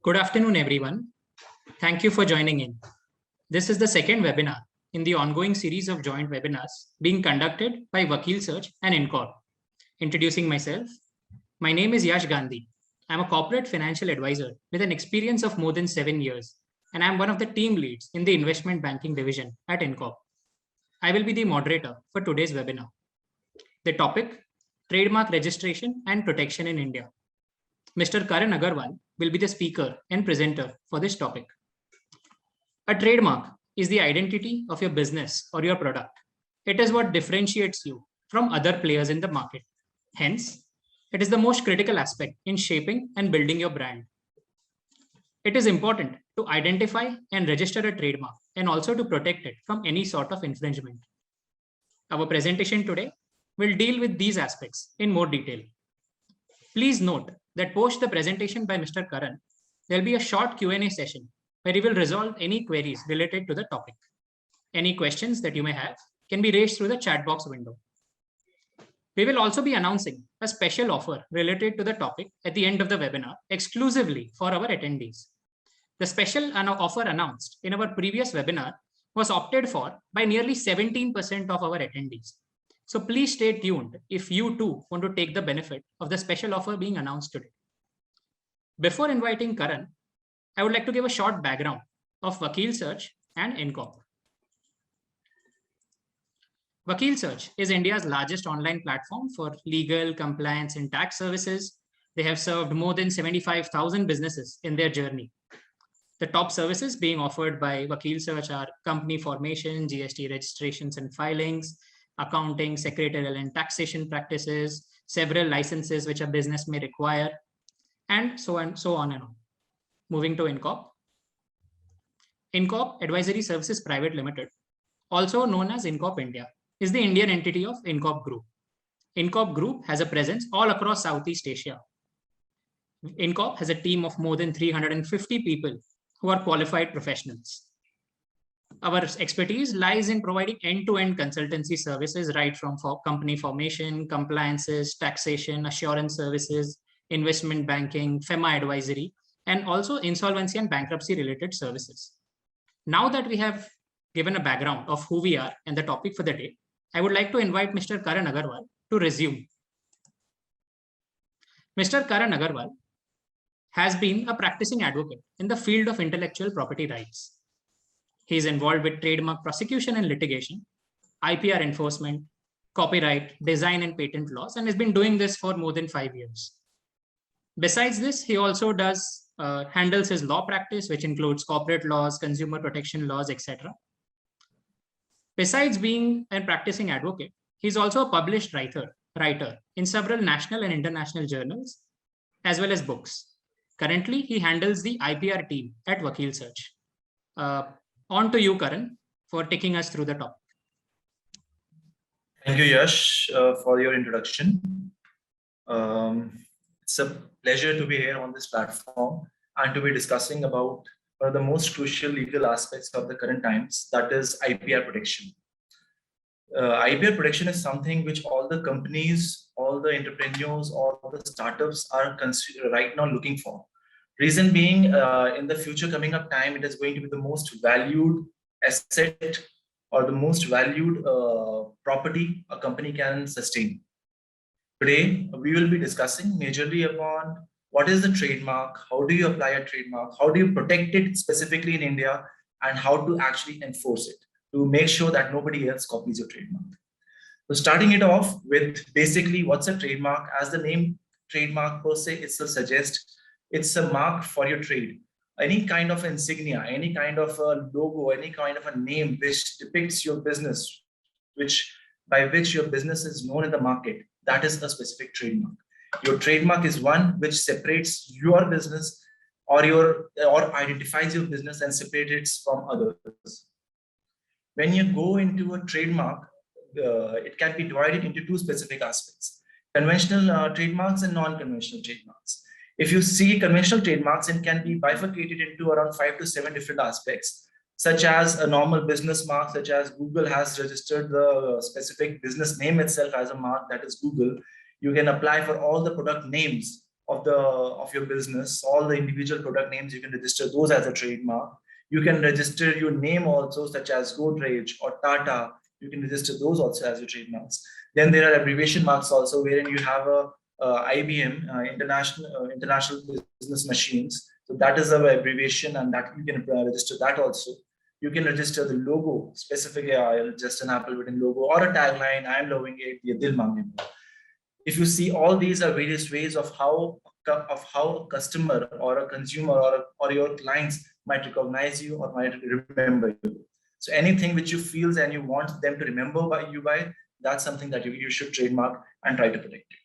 Good afternoon, everyone. Thank you for joining in. This is the second webinar in the ongoing series of joint webinars being conducted by Vakil Search and InCorp. Introducing myself, my name is Yash Gandhi. I'm a corporate financial advisor with an experience of more than 7 years, and I'm one of the team leads in the investment banking division at InCorp. I will be the moderator for today's webinar. The topic, trademark registration and protection in India. Mr. Karan Agarwal will be the speaker and presenter for this topic. A trademark is the identity of your business or your product. It is what differentiates you from other players in the market. Hence, it is the most critical aspect in shaping and building your brand. It is important to identify and register a trademark and also to protect it from any sort of infringement. Our presentation today will deal with these aspects in more detail. Please note that post the presentation by Mr. Karan, there will be a short Q&A session where he will resolve any queries related to the topic. Any questions that you may have can be raised through the chat box window. We will also be announcing a special offer related to the topic at the end of the webinar exclusively for our attendees. The special offer announced in our previous webinar was opted for by nearly 17% of our attendees. So please stay tuned if you too want to take the benefit of the special offer being announced today. Before inviting Karan, I would like to give a short background of Vakil Search and InCorp. Vakil Search is India's largest online platform for legal, compliance, and tax services. They have served more than 75,000 businesses in their journey. The top services being offered by Vakil Search are company formation, GST registrations and filings, accounting, secretarial and taxation practices, several licenses which a business may require, and so on and on. Moving to InCorp. InCorp Advisory Services Private Limited, also known as InCorp India, is the Indian entity of InCorp Group. InCorp Group has a presence all across Southeast Asia. InCorp has a team of more than 350 people who are qualified professionals. Our expertise lies in providing end-to-end consultancy services, right from company formation, compliances, taxation, assurance services, investment banking, FEMA advisory, and also insolvency and bankruptcy related services. Now that we have given a background of who we are and the topic for the day, I would like to invite Mr. Karan Agarwal to resume. Mr. Karan Agarwal has been a practicing advocate in the field of intellectual property rights. He is involved with trademark prosecution and litigation, IPR enforcement, copyright, design and patent laws, and has been doing this for more than 5 years. Besides this, he also handles his law practice, which includes corporate laws, consumer protection laws, etc. Besides being a practicing advocate, he's also a published writer in several national and international journals, as well as books. Currently, he handles the IPR team at Vakil Search. On to you, Karan, for taking us through the topic. Thank you, Yash, for your introduction. It's a pleasure to be here on this platform and to be discussing about one of the most crucial legal aspects of the current times, that is IPR protection. IPR protection is something which all the companies, all the entrepreneurs, all the startups are right now looking for. Reason being, in the future coming up time, it is going to be the most valued asset or the most valued property a company can sustain. Today, we will be discussing majorly upon what is the trademark, how do you apply a trademark, how do you protect it specifically in India, and how to actually enforce it to make sure that nobody else copies your trademark. So starting it off with basically what's a trademark. As the name trademark per se itself suggests, it's a mark for your trade. Any kind of insignia, any kind of a logo, any kind of a name which depicts your business, by which your business is known in the market, that is a specific trademark. Your trademark is one which separates your business or identifies your business and separates it from others. When you go into a trademark, it can be divided into two specific aspects: conventional trademarks and non-conventional trademarks. If you see conventional trademarks, it can be bifurcated into around 5 to 7 different aspects, such as a normal business mark, such as Google has registered the specific business name itself as a mark, that is Google. You can apply for all the product names of your business, all the individual product names, you can register those as a trademark. You can register your name also, such as Godrej or Tata. You can register those also as your trademarks. Then there are abbreviation marks also, wherein you have a IBM, International Business Machines. So that is our abbreviation, and that you can register that also. You can register the logo, specifically just an Apple written logo, or a tagline, I am loving it, ye dil mange wo. If you see, all these are various ways of how a customer or a consumer or your clients might recognize you or might remember you. So anything which you feel and you want them to remember by, that's something that you should trademark and try to protect it.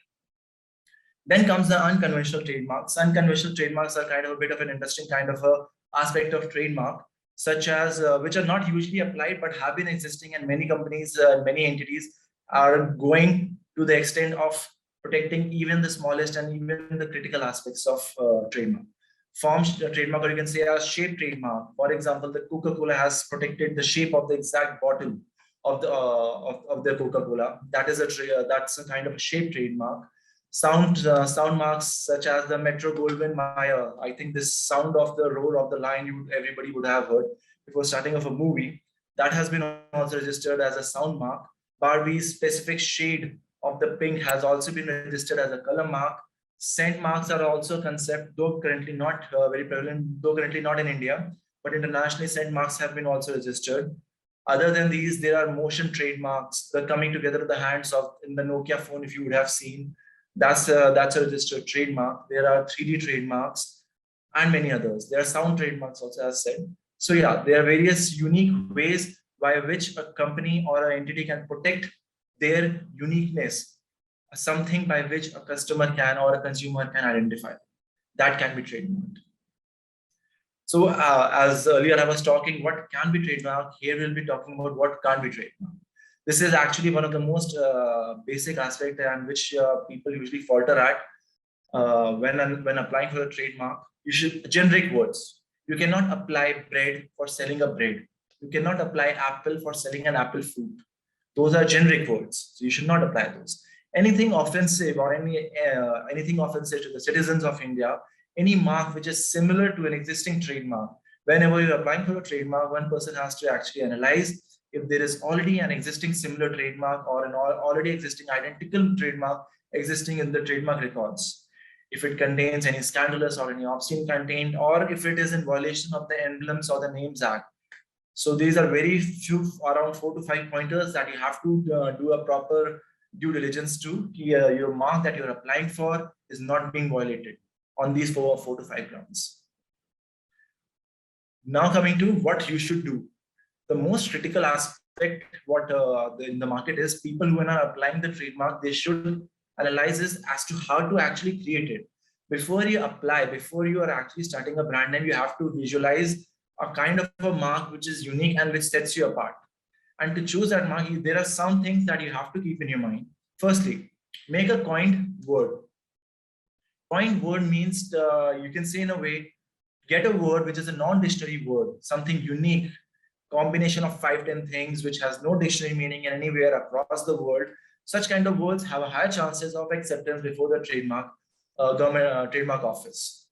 Then comes the unconventional trademarks. Unconventional trademarks are kind of a bit of an interesting kind of a aspect of trademark, such as which are not usually applied but have been existing, and many companies, many entities are going to the extent of protecting even the smallest and even the critical aspects of trademark. Form trademark, or you can say a shape trademark. For example, the Coca-Cola has protected the shape of the exact bottle of the Coca-Cola. That is that's a kind of a shape trademark. Sound marks such as the Metro Goldwyn Mayer. I think this sound of the roar of the lion everybody would have heard before starting of a movie. That has been also registered as a sound mark. Barbie's specific shade of the pink has also been registered as a color mark. Scent marks are also a concept, though currently not very prevalent, though currently not in India, but internationally scent marks have been also registered. Other than these, there are motion trademarks, the coming together of the hands of in the Nokia phone, if you would have seen. That's a registered trademark. There are 3D trademarks and many others. There are sound trademarks also, as said. So yeah, there are various unique ways by which a company or an entity can protect their uniqueness, something by which a customer can or a consumer can identify. That can be trademarked. So as earlier I was talking, what can be trademarked, here we'll be talking about what can't be trademarked. This is actually one of the most basic aspects and which people usually falter at when applying for a trademark. You should generic words. You cannot apply bread for selling a bread. You cannot apply apple for selling an apple fruit. Those are generic words, so you should not apply those. Anything offensive or anything offensive to the citizens of India, any mark which is similar to an existing trademark. Whenever you're applying for a trademark, one person has to actually analyze if there is already an existing similar trademark or an already existing identical trademark existing in the trademark records. If it contains any scandalous or any obscene content, or if it is in violation of the Emblems or the Names Act. So these are very few, around 4 to 5 pointers that you have to do a proper due diligence to. Your mark that you're applying for is not being violated on these 4 to 5 grounds. Now coming to what you should do. The most critical aspect in the market is people who are applying the trademark, they should analyze this as to how to actually create it. Before you apply, before you are actually starting a brand name, you have to visualize a kind of a mark which is unique and which sets you apart. And to choose that mark, there are some things that you have to keep in your mind. Firstly, make a coined word. Coined word means you can say in a way, get a word which is a non-dictionary word, something unique, combination of 5-10 things which has no dictionary meaning anywhere across the world. Such kind of words have a higher chances of acceptance before the government trademark office.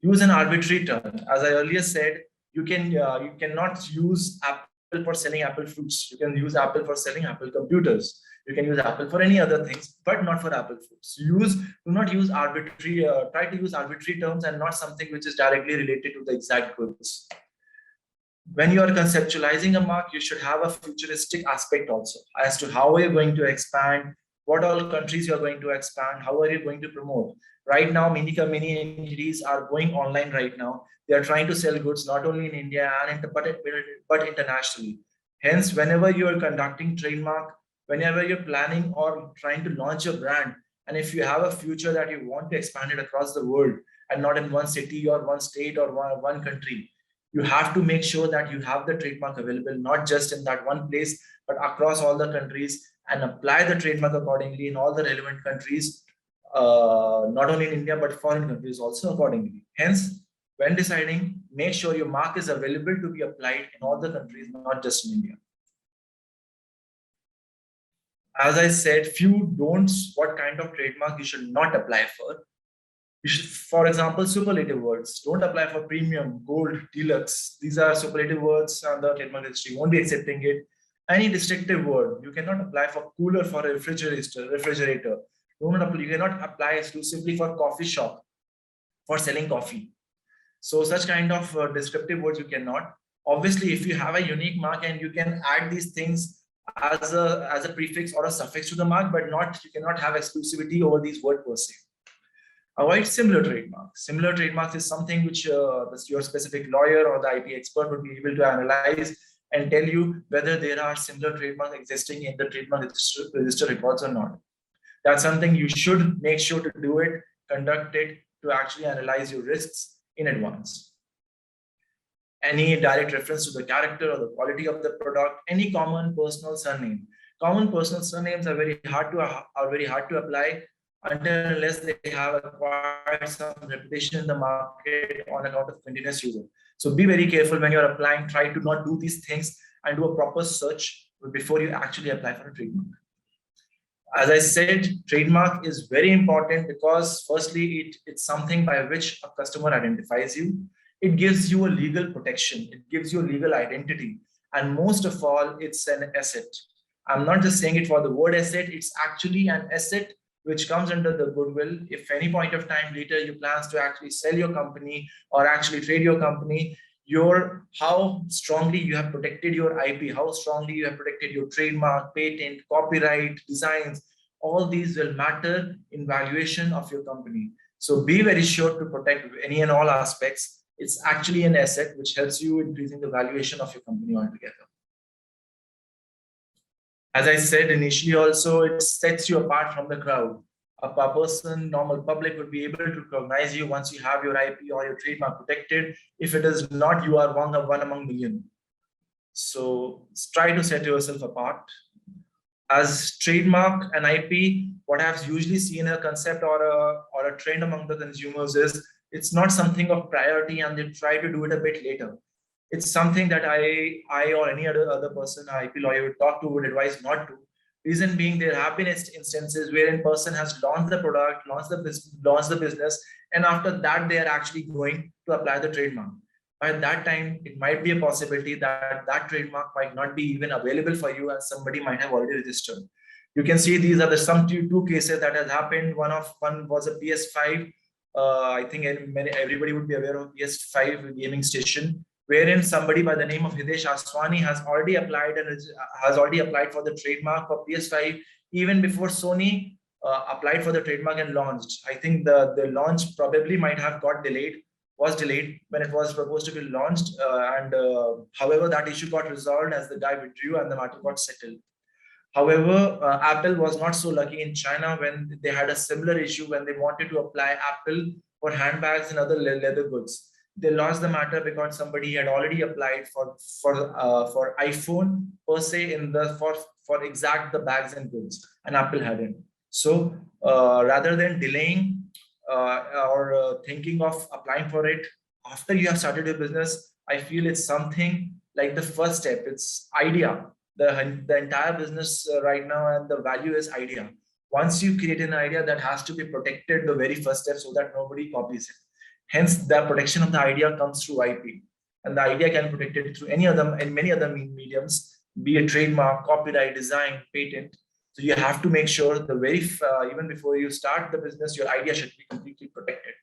Use an arbitrary term. As I earlier said, you cannot use Apple for selling Apple fruits. You can use Apple for selling Apple computers. You can use Apple for any other things, but not for Apple fruits. Do not use arbitrary, try to use arbitrary terms and not something which is directly related to the exact goods. When you are conceptualizing a mark, you should have a futuristic aspect also as to how are you going to expand, what all countries you are going to expand, how are you going to promote. Right now, many entities are going online right now. They are trying to sell goods not only in India but internationally. Hence, whenever you are conducting trademark, whenever you're planning or trying to launch your brand, and if you have a future that you want to expand it across the world and not in one city or one state or one country, you have to make sure that you have the trademark available, not just in that one place, but across all the countries, and apply the trademark accordingly in all the relevant countries, not only in India, but foreign countries also accordingly. Hence, when deciding, make sure your mark is available to be applied in all the countries, not just in India. As I said, few don'ts, what kind of trademark you should not apply for. You should, for example, superlative words. Don't apply for premium, gold, deluxe. These are superlative words and the trademark registry won't be accepting it. Any distinctive word, you cannot apply for cooler for a refrigerator. You cannot apply exclusively for coffee shop for selling coffee. So such kind of descriptive words you cannot. Obviously, if you have a unique mark and you can add these things as a prefix or a suffix to the mark, but not you cannot have exclusivity over these words per se. Avoid similar trademarks. Similar trademarks is something which your specific lawyer or the IP expert would be able to analyze and tell you whether there are similar trademarks existing in the trademark register records or not. That's something you should make sure to do it, conduct it to actually analyze your risks in advance. Any direct reference to the character or the quality of the product, any common personal surname. Common personal surnames are very hard to apply until unless they have acquired some reputation in the market on account of continuous use. So be very careful when you're applying. Try to not do these things and do a proper search before you actually apply for a trademark. As I said, trademark is very important because firstly, it's something by which a customer identifies you. It gives you a legal protection. It gives you a legal identity. And most of all, it's an asset. I'm not just saying it for the word asset. It's actually an asset which comes under the goodwill. If any point of time later you plans to actually sell your company or actually trade your company, how strongly you have protected your IP, how strongly you have protected your trademark, patent, copyright, designs, all these will matter in valuation of your company. So be very sure to protect any and all aspects. It's actually an asset which helps you increasing the valuation of your company altogether. As I said initially also, it sets you apart from the crowd. A person, normal public would be able to recognize you once you have your IP or your trademark protected. If it is not, you are one among million. So try to set yourself apart. As trademark and IP, what I've usually seen a concept or a trend among the consumers is it's not something of priority and they try to do it a bit later. It's something that I or any other person, IP lawyer would talk to, would advise not to. Reason being, there have been instances wherein person has launched the product, launched the business, and after that they are actually going to apply the trademark. By that time, it might be a possibility that that trademark might not be even available for you, and somebody might have already registered. You can see these are the two cases that has happened. One was a PS5. I think everybody would be aware of PS5 gaming station, wherein somebody by the name of Hitesh Aswani has already applied for the trademark for PS5 even before Sony applied for the trademark and launched. I think the launch probably might have was delayed when it was proposed to be launched, however that issue got resolved as the guy withdrew and the matter got settled. However, Apple was not so lucky in China when they had a similar issue when they wanted to apply Apple for handbags and other leather goods. They lost the matter because somebody had already applied for iPhone per se for exact the bags and goods, and Apple hadn't. So rather than delaying or thinking of applying for it after you have started your business, I feel it's something like the first step. It's idea. The entire business right now and the value is idea. Once you create an idea, that has to be protected the very first step so that nobody copies it. Hence, the protection of the idea comes through IP, and the idea can be protected through many other mediums, be it trademark, copyright, design, patent. So you have to make sure even before you start the business, your idea should be completely protected.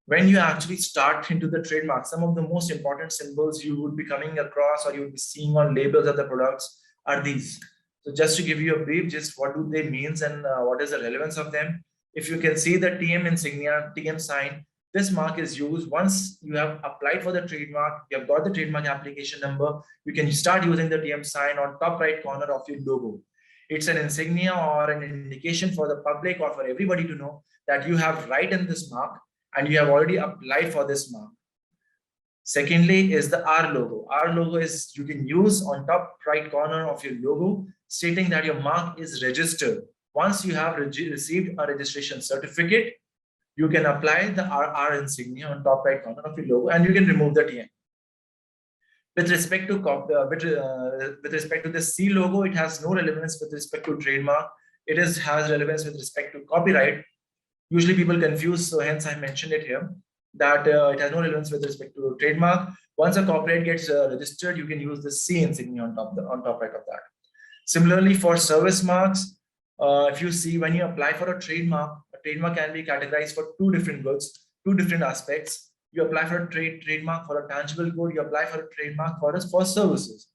When you actually start into the trademark, some of the most important symbols you would be coming across or you would be seeing on labels of the products are these. So just to give you a brief, just what do they mean and what is the relevance of them? If you can see the TM insignia, TM sign, this mark is used once you have applied for the trademark, you have got the trademark application number, you can start using the TM sign on top right corner of your logo. It's an insignia or an indication for the public or for everybody to know that you have right in this mark and you have already applied for this mark. Secondly is the R logo. R logo is you can use on top right corner of your logo, stating that your mark is registered. Once you have received a registration certificate, you can apply the R insignia on top right corner of your logo and you can remove the TM. With respect to the C logo, it has no relevance with respect to trademark. It has relevance with respect to copyright. Usually people confuse, so hence I mentioned it here, that it has no relevance with respect to trademark. Once a copyright gets registered, you can use the C insignia on top right of that. Similarly, for service marks, if you see, when you apply for a trademark can be categorized for two different goods, two different aspects. You apply for a trademark for a tangible good, you apply for a trademark for services.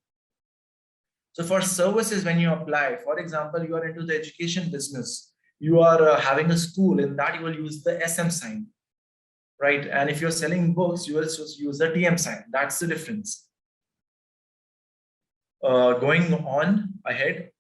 So for services, when you apply, for example, you are into the education business, you are having a school, in that you will use the SM sign, right? And if you're selling books, you will just use the TM sign. That's the difference. Going on ahead,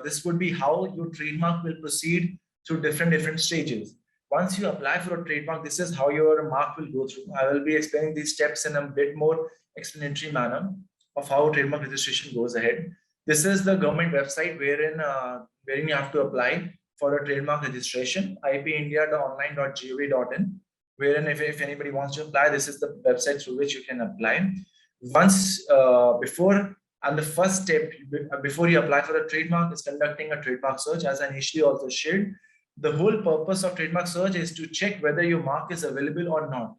this would be how your trademark will proceed through different stages. Once you apply for a trademark, this is how your mark will go through. I will be explaining these steps in a bit more explanatory manner of how trademark registration goes ahead. This is the government website wherein you have to apply for a trademark registration, ipindia.online.gov.in, wherein if anybody wants to apply, this is the website through which you can apply. Once the first step before you apply for a trademark is conducting a trademark search, as I initially also shared. The whole purpose of trademark search is to check whether your mark is available or not.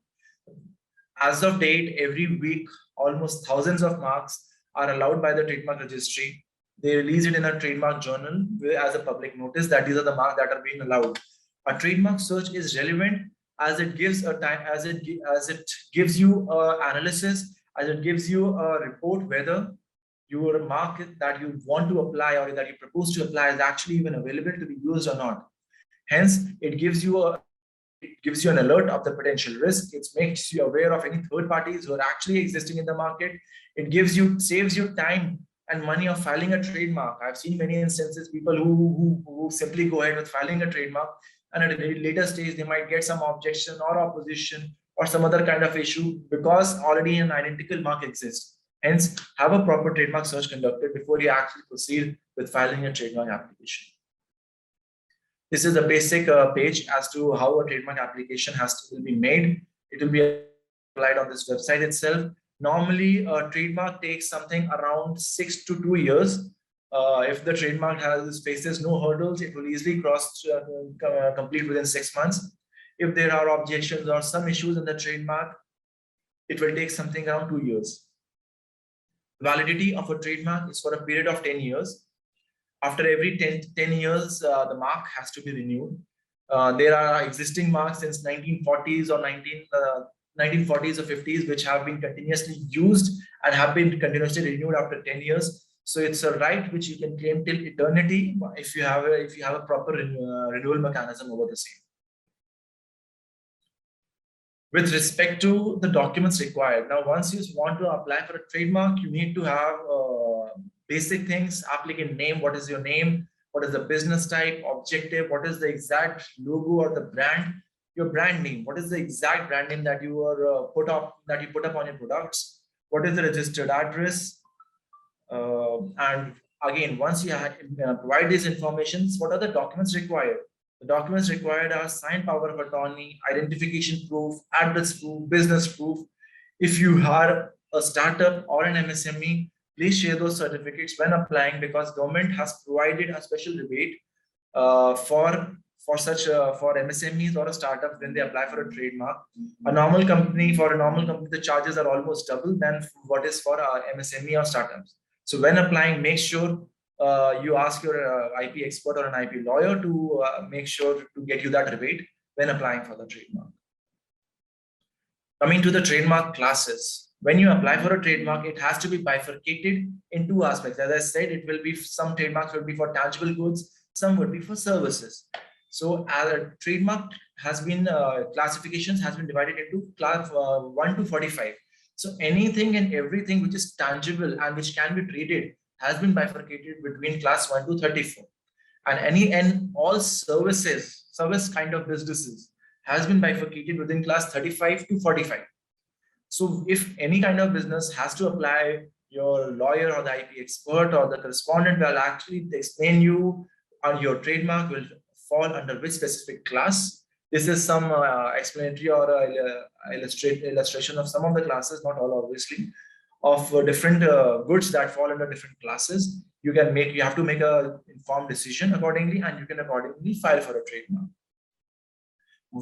As of date, every week, almost thousands of marks are allowed by the trademark registry. They release it in a trademark journal as a public notice that these are the marks that are being allowed. A trademark search is relevant as it gives a time, as it gives you analysis, as it gives you a report whether your mark that you want to apply or that you propose to apply is actually even available to be used or not. Hence, it gives you an alert of the potential risk. It makes you aware of any third parties who are actually existing in the market. It saves you time and money of filing a trademark. I've seen many instances, people who simply go ahead with filing a trademark, and at a later stage, they might get some objection or opposition or some other kind of issue because already an identical mark exists. Hence, have a proper trademark search conducted before you actually proceed with filing a trademark application. This is a basic page as to how a trademark application will be made. It will be applied on this website itself. Normally, a trademark takes something around 6 to 2 years. If the trademark faces no hurdles, it will easily complete within 6 months. If there are objections or some issues in the trademark, it will take something around 2 years. Validity of a trademark is for a period of 10 years. After every 10 years, the mark has to be renewed. There are existing marks since 1940s or 1940s or 50s, which have been continuously used and have been continuously renewed after 10 years. So it's a right which you can claim till eternity if you have a proper renewal mechanism over the same. With respect to the documents required, now once you want to apply for a trademark, you need to have basic things: applicant name, what is your name, what is the business type, objective, what is the exact logo or the brand, your brand name, what is the exact brand name that you are put up on your products, what is the registered address, and again, once you provide these informations, what are the documents required? The documents required are signed power of attorney, identification proof, address proof, business proof. If you are a startup or an MSME, please share those certificates when applying, because government has provided a special rebate for MSMEs or a startup when they apply for a trademark. For a normal company, the charges are almost double than what is for MSME or startups. So when applying, make sure you ask your IP expert or an IP lawyer to make sure to get you that rebate when applying for the trademark. Coming to the trademark classes, when you apply for a trademark, it has to be bifurcated in two aspects. As I said, it will be, some trademarks will be for tangible goods, some would be for services. So as a trademark has been, classifications has been divided into class 1 to 45. So anything and everything which is tangible and which can be traded has been bifurcated between class 1 to 34. And all service kind of businesses has been bifurcated within class 35 to 45. So if any kind of business has to apply, your lawyer or the IP expert or the correspondent will actually explain you on your trademark will fall under which specific class. This is some explanatory or illustration of some of the classes, not all obviously, of different goods that fall under different classes. You have to make an informed decision accordingly, and you can accordingly file for a trademark.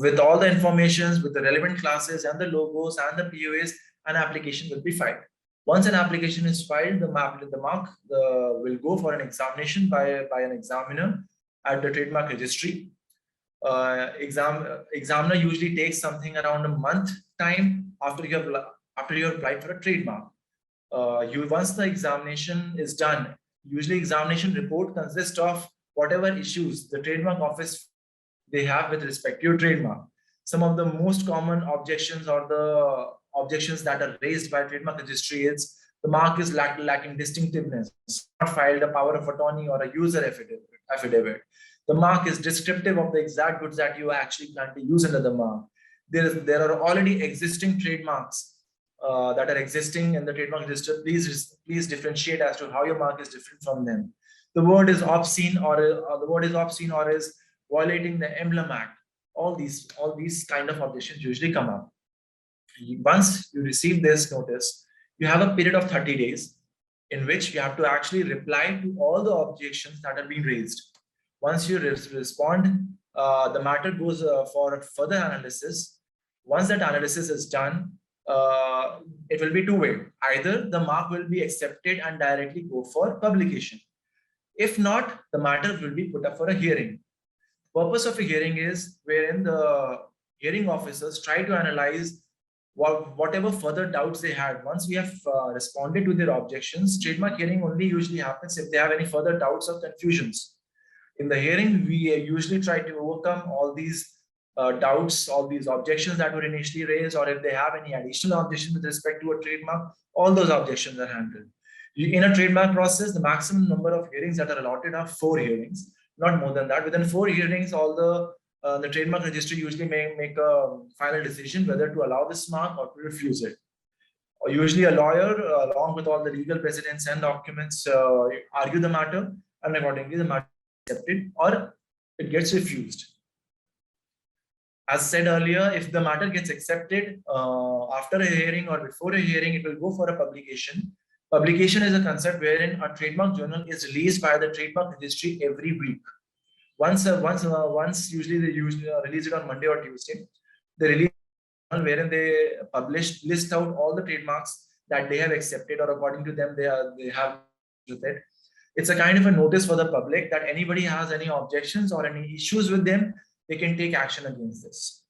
with all the informations, with the relevant classes and the logos and the POAs, an application will be filed. Once an application is filed, the mark will go for an examination by an examiner at the trademark registry. Examiner usually takes something around a month time after you have applied for a trademark. Once the examination is done, usually examination report consists of whatever issues the trademark office they have with respect to your trademark. Some of the most common objections or the objections that are raised by trademark registry is the mark is lacking distinctiveness, not filed a power of attorney or a user affidavit. The mark is descriptive of the exact goods that you actually plan to use under the mark. There are already existing trademarks that are existing in the trademark register. Please differentiate as to how your mark is different from them. The word is obscene or is violating the Emblem Act. All these kind of objections usually come up. Once you receive this notice, you have a period of 30 days in which you have to actually reply to all the objections that are being raised. Once you respond, the matter goes for further analysis. Once that analysis is done, it will be two-way. Either the mark will be accepted and directly go for publication. If not, the matter will be put up for a hearing. Purpose of a hearing is wherein the hearing officers try to analyze whatever further doubts they had. Once we have responded to their objections, trademark hearing only usually happens if they have any further doubts or confusions. In the hearing, we usually try to overcome all these doubts, all these objections that were initially raised, or if they have any additional objections with respect to a trademark, all those objections are handled. In a trademark process, the maximum number of hearings that are allotted are 4 hearings, not more than that. Within 4 hearings, all the trademark registry usually make a final decision whether to allow this mark or to refuse it. Or usually a lawyer, along with all the legal precedents and documents, argue the matter, and accordingly the matter is accepted or it gets refused. As said earlier, if the matter gets accepted after a hearing or before a hearing, it will go for a publication. Publication is a concept wherein a trademark journal is released by the trademark registry every week. Once usually they release it on Monday or Tuesday. They release wherein they list out all the trademarks that they have accepted or according to them they have with it. It's a kind of a notice for the public that anybody has any objections or any issues with them, they can take action against this.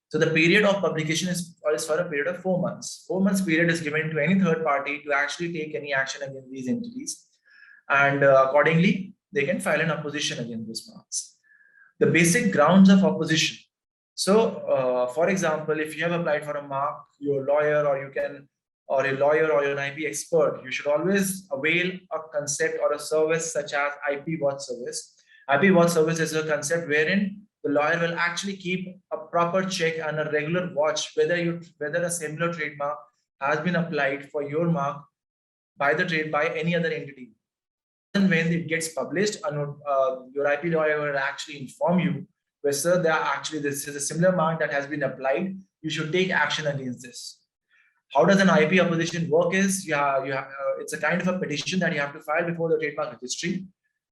So the period of publication is for a period of 4 months. 4 months period is given to any third party to actually take any action against these entities. And accordingly, they can file an opposition against these marks. The basic grounds of opposition. So, for example, if you have applied for a mark, your lawyer or an IP expert, you should always avail a concept or a service such as IP watch service. IP watch service is a concept wherein the lawyer will actually keep a proper check and a regular watch whether a similar trademark has been applied for your mark by any other entity. And when it gets published, your IP lawyer will actually inform you, where sir, this is a similar mark that has been applied. You should take action against this. How does an IP opposition work? Is it's a kind of a petition that you have to file before the trademark registry.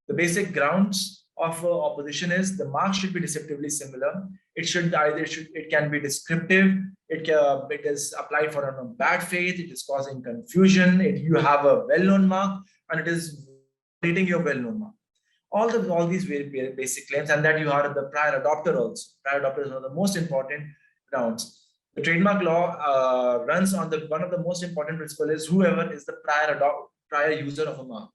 The basic grounds of opposition is the mark should be deceptively similar. It can be descriptive. It is applied for a bad faith. It is causing confusion. You have a well-known mark and it is violating your well-known mark. All these very basic claims, and that you are the prior adopter also. Prior adopters are the most important grounds. The trademark law runs on one of the most important principles is whoever is the prior user of a mark.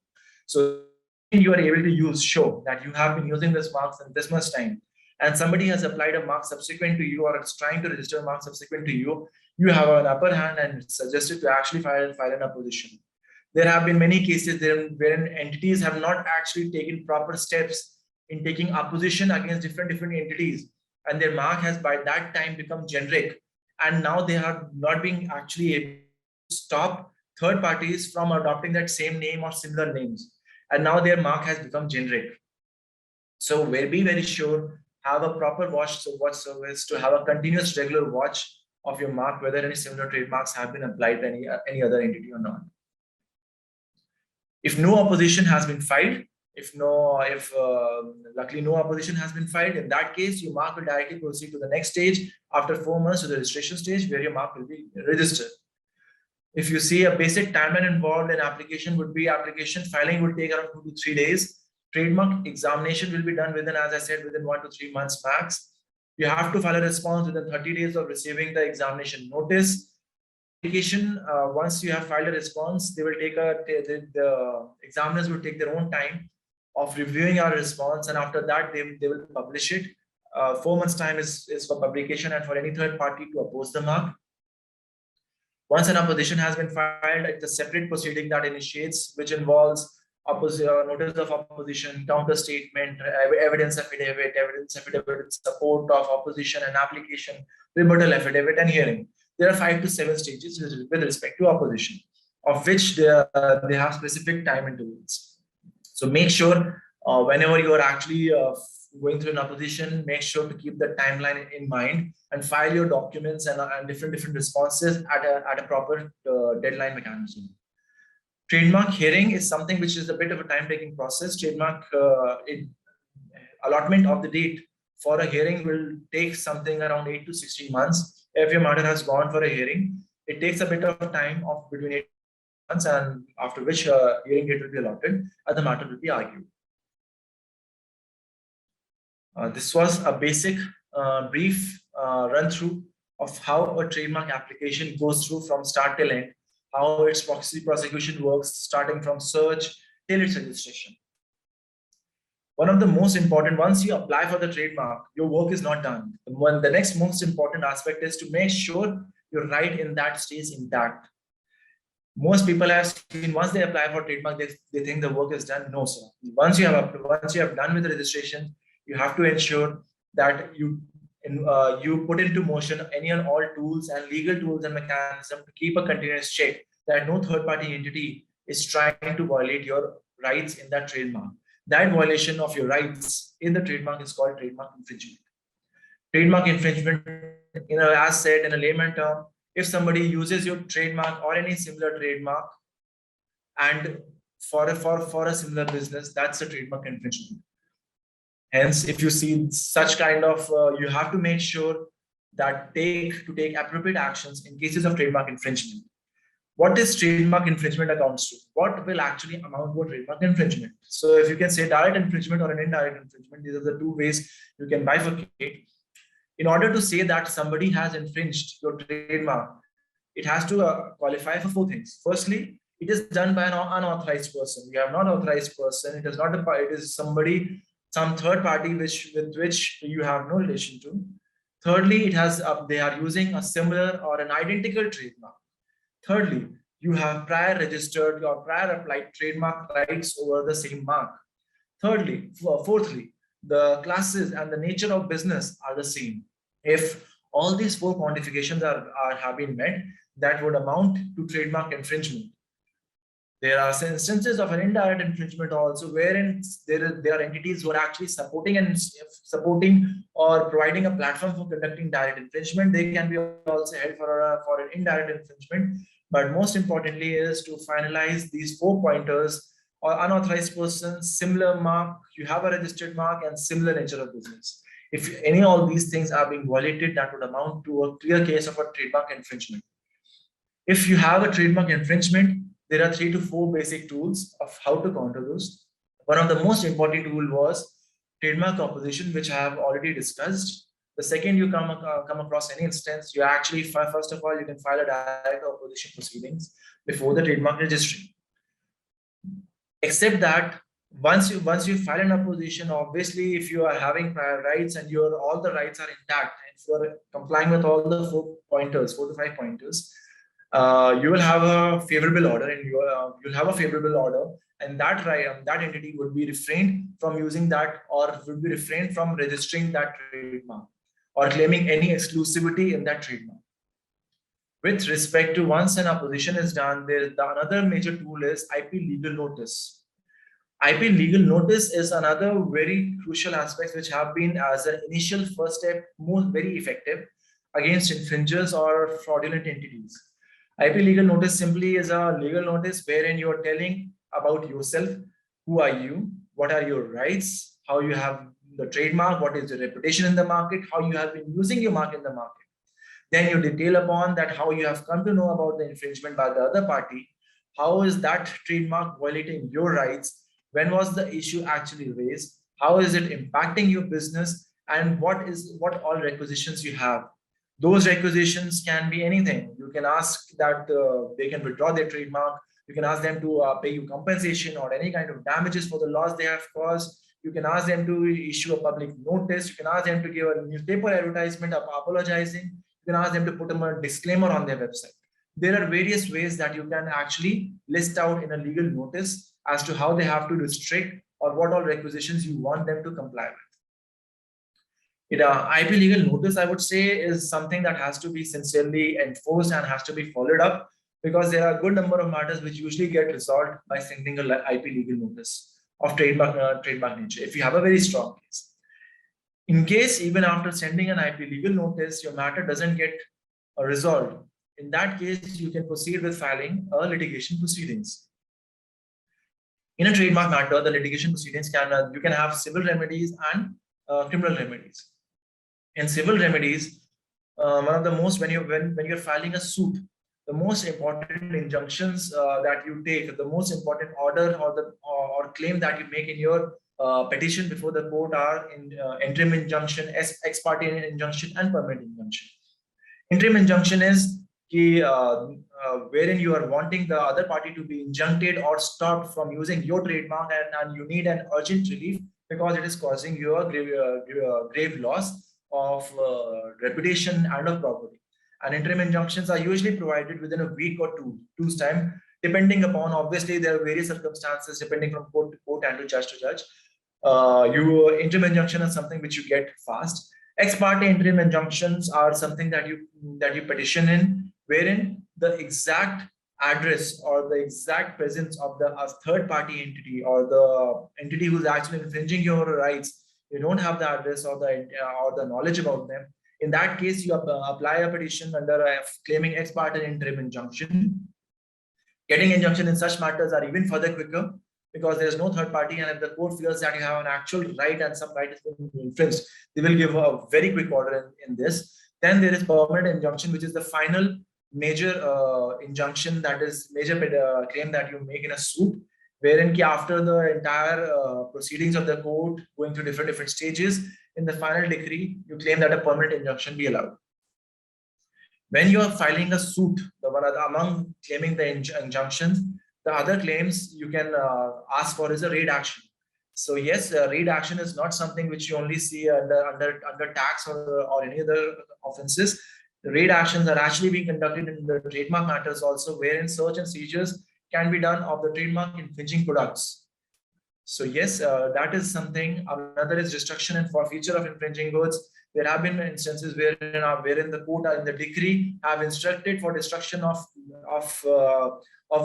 So you are able to show that you have been using this mark in this much time, and somebody has applied a mark subsequent to you or is trying to register a mark subsequent to you, you have an upper hand and it's suggested to actually file an opposition. There have been many cases wherein entities have not actually taken proper steps in taking opposition against different entities, and their mark has by that time become generic, and now they are not being actually able to stop third parties from adopting that same name or similar names, and now their mark has become generic. So be very sure, have a proper watch service to have a continuous regular watch of your mark, whether any similar trademarks have been applied to any other entity or not. If no opposition has been filed, If luckily no opposition has been filed, in that case, your mark will directly proceed to the next stage after 4 months to the registration stage where your mark will be registered. If you see a basic timeline involved in application would be application filing will take around 2 to 3 days. Trademark examination will be done within, as I said, within 1 to 3 months max. You have to file a response within 30 days of receiving the examination notice. Application, once you have filed a response, they will take the examiners will take their own time of reviewing our response, and after that they will publish it. 4 months time is for publication and for any third party to oppose the mark. Once an opposition has been filed, it's a separate proceeding that initiates, which involves notice of opposition, counter statement, evidence affidavit in support of opposition, and application, rebuttal affidavit, and hearing. There are 5 to 7 stages with respect to opposition, of which they have specific time intervals. So make sure whenever you are actually going through an opposition, make sure to keep the timeline in mind and file your documents and different responses at a proper deadline mechanism. Trademark hearing is something which is a bit of a time-taking process. Trademark allotment of the date for a hearing will take something around 8 to 16 months. If your matter has gone for a hearing, it takes a bit of time of between 8 months, and after which hearing date will be allotted and the matter will be argued. This was a basic brief run through of how a trademark application goes through from start till end, how its prosecution works, starting from search till its registration. One of the most important, once you apply for the trademark, your work is not done. The next most important aspect is to make sure your right in that stays intact. Most people have seen, once they apply for trademark, they think the work is done. No, sir. Once you have done with the registration, you have to ensure that you put into motion any and all tools and legal tools and mechanism to keep a continuous check that no third-party entity is trying to violate your rights in that trademark. That violation of your rights in the trademark is called trademark infringement. Trademark infringement, as said in a layman term, if somebody uses your trademark or any similar trademark and for a similar business, that's a trademark infringement. Hence, if you see such kind of, you have to make sure that take appropriate actions in cases of trademark infringement. What is trademark infringement amounts to? What will actually amount to a trademark infringement? So if you can say direct infringement or an indirect infringement, these are the two ways you can bifurcate. In order to say that somebody has infringed your trademark, it has to qualify for 4 things. Firstly, it is done by an unauthorized person. You have not authorized person. It is not it is somebody, some third party with which you have no relation to. Thirdly, they are using a similar or an identical trademark. Thirdly, you have prior registered or prior applied trademark rights over the same mark. Fourthly, the classes and the nature of business are the same. If all these 4 quantifications have been met, that would amount to trademark infringement. There are instances of an indirect infringement also, wherein there are entities who are actually supporting or providing a platform for conducting direct infringement. They can be also held for an indirect infringement. But most importantly is to finalize these 4 pointers: or unauthorized persons, similar mark, you have a registered mark, and similar nature of business. If any of these things are being violated, that would amount to a clear case of a trademark infringement. If you have a trademark infringement, there are 3 to 4 basic tools of how to counter those. One of the most important tool was trademark opposition, which I have already discussed. The second you come across any instance, you actually, first of all, you can file a direct opposition proceedings before the trademark registry. Except that once you file an opposition, obviously, if you are having prior rights and all the rights are intact, and if you are complying with all the 4 to 5 pointers, you will have a favorable order, and you'll have a favorable order, and that entity would be refrained from using that, or would be refrained from registering that trademark or claiming any exclusivity in that trademark. With respect to once an opposition is done, another major tool is IP legal notice. IP legal notice is another very crucial aspect which have been, as an initial first step, very effective against infringers or fraudulent entities. IP legal notice simply is a legal notice wherein you are telling about yourself, who are you, what are your rights, how you have the trademark, what is your reputation in the market, how you have been using your mark in the market. Then you detail upon that how you have come to know about the infringement by the other party, how is that trademark violating your rights, when was the issue actually raised, how is it impacting your business, and what all requisitions you have. Those requisitions can be anything. You can ask that they can withdraw their trademark. You can ask them to pay you compensation or any kind of damages for the loss they have caused. You can ask them to issue a public notice. You can ask them to give a newspaper advertisement apologizing. You can ask them to put a disclaimer on their website. There are various ways that you can actually list out in a legal notice as to how they have to restrict or what all requisitions you want them to comply with. IP legal notice, I would say, is something that has to be sincerely enforced and has to be followed up, because there are a good number of matters which usually get resolved by sending a IP legal notice of trademark nature, if you have a very strong case. In case even after sending an IP legal notice, your matter doesn't get resolved, in that case, you can proceed with filing a litigation proceedings. In a trademark matter, the litigation proceedings you can have civil remedies and criminal remedies. In civil remedies, one of the most, when you're filing a suit, the most important injunctions that you take, the most important order or claim that you make in your petition before the court are in interim injunction, ex parte injunction, and permanent injunction. Interim injunction is wherein you are wanting the other party to be injuncted or stopped from using your trademark, and you need an urgent relief because it is causing you a grave loss of reputation and of property. And interim injunctions are usually provided within a week or two's time, depending upon, obviously there are various circumstances depending from court to court and to judge to judge. Interim injunction is something which you get fast. Ex parte interim injunctions are something that you petition in, wherein the exact address or the exact presence of the third party entity or the entity who's actually infringing your rights, you don't have the address or the knowledge about them. In that case, you apply a petition under claiming ex parte interim injunction. Getting injunction in such matters are even further quicker because there is no third party, and if the court feels that you have an actual right and some right is being infringed, they will give a very quick order in this. Then there is permanent injunction, which is the final major injunction, that is major claim that you make in a suit, wherein after the entire proceedings of the court going through different stages, in the final decree, you claim that a permanent injunction be allowed. When you are filing a suit, among claiming the injunctions, the other claims you can ask for is a raid action. So yes, raid action is not something which you only see under tax or any other offenses. The raid actions are actually being conducted in the trademark matters also, wherein search and seizures can be done of the trademark infringing products. So yes, that is something. Another is destruction and forfeiture of infringing goods. There have been instances wherein the court in the decree have instructed for destruction of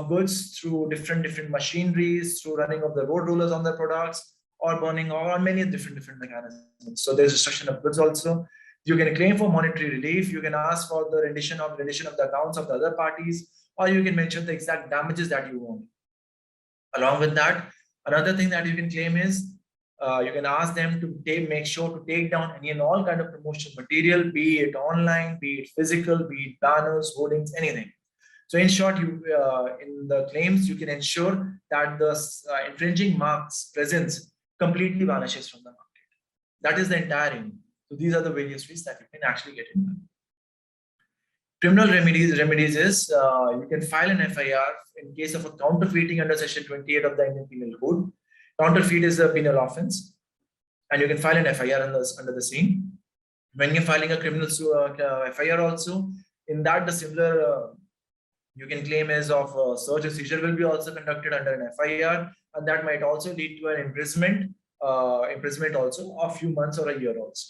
goods through different machineries, through running of the road rollers on the products, or burning, or many different mechanisms. So there's destruction of goods also. You can claim for monetary relief. You can ask for the rendition of the accounts of the other parties, or you can mention the exact damages that you want. Along with that, another thing that you can claim is you can ask them to make sure to take down any and all kind of promotional material, be it online, be it physical, be it banners, hoardings, anything. So in short, in the claims, you can ensure that the infringing mark's presence completely vanishes from the market. That is the entire aim. So these are the various ways that you can actually get in. Criminal remedies is you can file an FIR in case of a counterfeiting under Section 28 of the Indian Penal Code. Counterfeit is a penal offense, and you can file an FIR under the same. When you're filing a criminal FIR also, in that the similar you can claim is of search or seizure will be also conducted under an FIR, and that might also lead to an imprisonment also of a few months or a year also.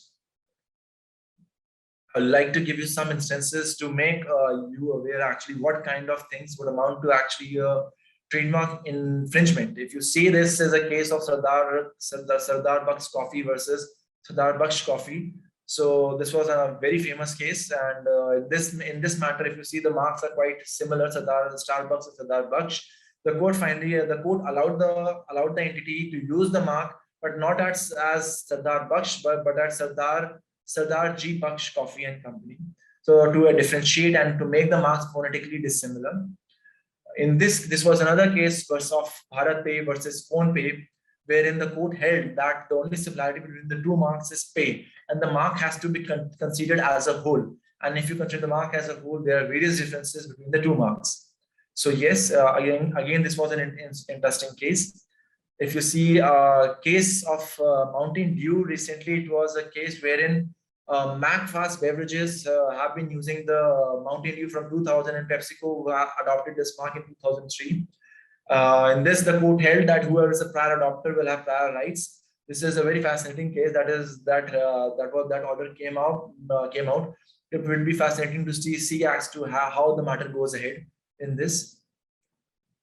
I'd like to give you some instances to make you aware actually what kind of things would amount to actually trademark infringement. If you see this as a case of Sardar Baksh Coffee versus Sardar Baksh Coffee. So this was a very famous case, and in this matter, if you see, the marks are quite similar, Starbucks and Sardar Baksh. The court finally allowed the entity to use the mark, but not as Sardar Baksh, but as Sardar G Baksh Coffee and Company. So to differentiate and to make the marks phonetically dissimilar. In this was another case of Bharat Pay versus Phone Pay, wherein the court held that the only similarity between the two marks is pay, and the mark has to be considered as a whole. And if you consider the mark as a whole, there are various differences between the two marks. So yes, again, this was an interesting case. If you see a case of Mountain Dew recently, it was a case wherein McFast beverages have been using the Mountain Dew from 2000, and PepsiCo adopted this mark in 2003. In this, the court held that whoever is a prior adopter will have prior rights. This is a very fascinating case. That order came out. It will be fascinating to see as to how the matter goes ahead in this.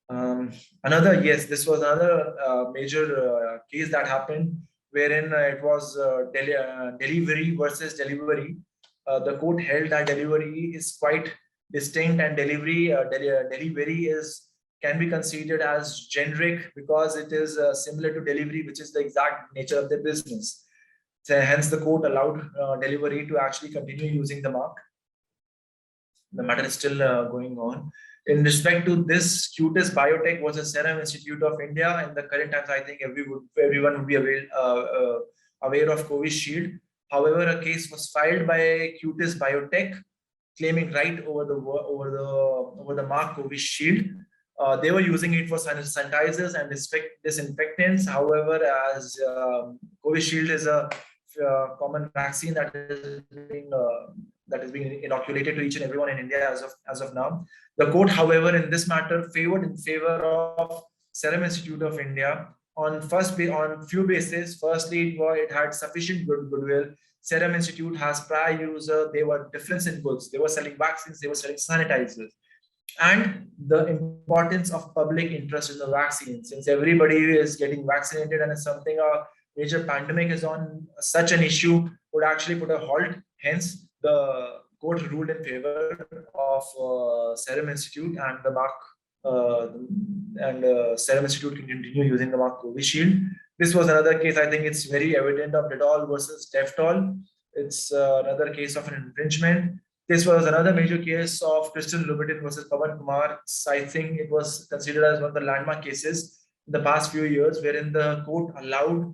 This was another major case that happened, wherein it was delivery versus delivery. The court held that delivery is quite distinct, and delivery can be considered as generic because it is similar to delivery, which is the exact nature of the business. So hence, the court allowed delivery to actually continue using the mark. The matter is still going on. In respect to this, Cutis Biotech was a Serum Institute of India. In the current times, I think everyone would be aware of Covishield. However, a case was filed by Cutis Biotech claiming right over the mark Covishield. They were using it for sanitizers and disinfectants. However, as Covishield is a common vaccine that is being inoculated to each and everyone in India as of now. The court, however, in this matter favored in favor of Serum Institute of India on few bases. Firstly, it had sufficient goodwill. Serum Institute has prior user. They were difference in goods. They were selling vaccines. They were selling sanitizers. And the importance of public interest in the vaccine, since everybody is getting vaccinated and it's something a major pandemic is on, such an issue would actually put a halt. Hence, the court ruled in favor of Serum Institute, and the mark Serum Institute can continue using the mark Covishield. This was another case. I think it's very evident of Dettol versus Deftol. It's another case of an infringement. This was another major case of Crystal Louboutin versus Pawan Kumar. I think it was considered as one of the landmark cases in the past few years, wherein the court allowed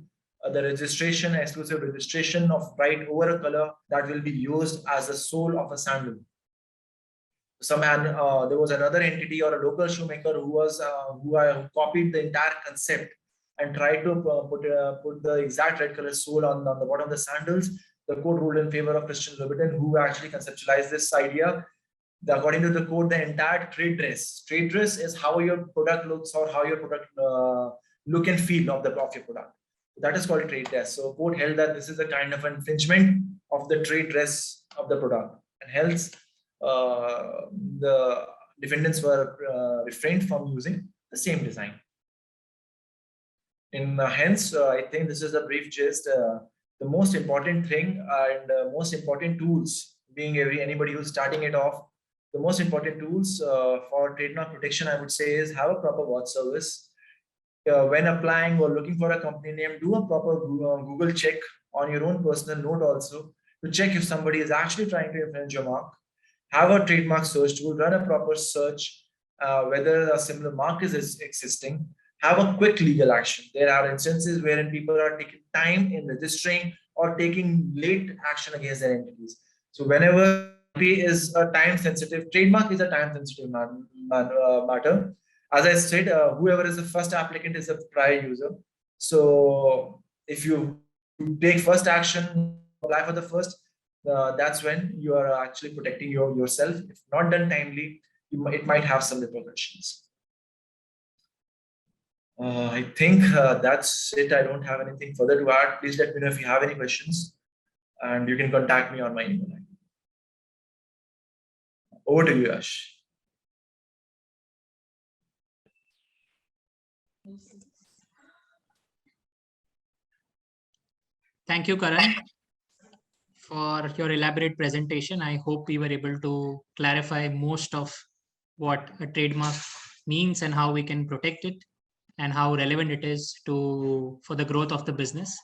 the exclusive registration of right over a color that will be used as the sole of a sandal. There was another entity or a local shoemaker who copied the entire concept and tried to put the exact red color sole on the bottom of the sandals. The court ruled in favor of Christian Louboutin, who actually conceptualized this idea. According to the court, the entire trade dress is how your product looks, or how your product look and feel of your product. That is called trade dress. So court held that this is a kind of infringement of the trade dress of the product, and hence the defendants were refrained from using the same design. Hence, I think this is a brief gist. The most important thing and most important tools, being anybody who's starting it off, the most important tools for trademark protection, I would say, is have a proper watch service. When applying or looking for a company name, do a proper Google check on your own personal note also, to check if somebody is actually trying to infringe your mark. Have a trademark search tool, run a proper search whether a similar mark is existing. Have a quick legal action. There are instances wherein people are taking time in registering or taking late action against their entities. So whenever IP is a time-sensitive, trademark is a time-sensitive matter. As I said, whoever is the first applicant is a prior user. So if you take first action, apply for the first, that's when you are actually protecting yourself. If not done timely, it might have some repercussions. I think that's it. I don't have anything further to add. Please let me know if you have any questions, and you can contact me on my email ID. Over to you, Yash. Thank you, Karan, for your elaborate presentation. I hope we were able to clarify most of what a trademark means and how we can protect it and how relevant it is for the growth of the business.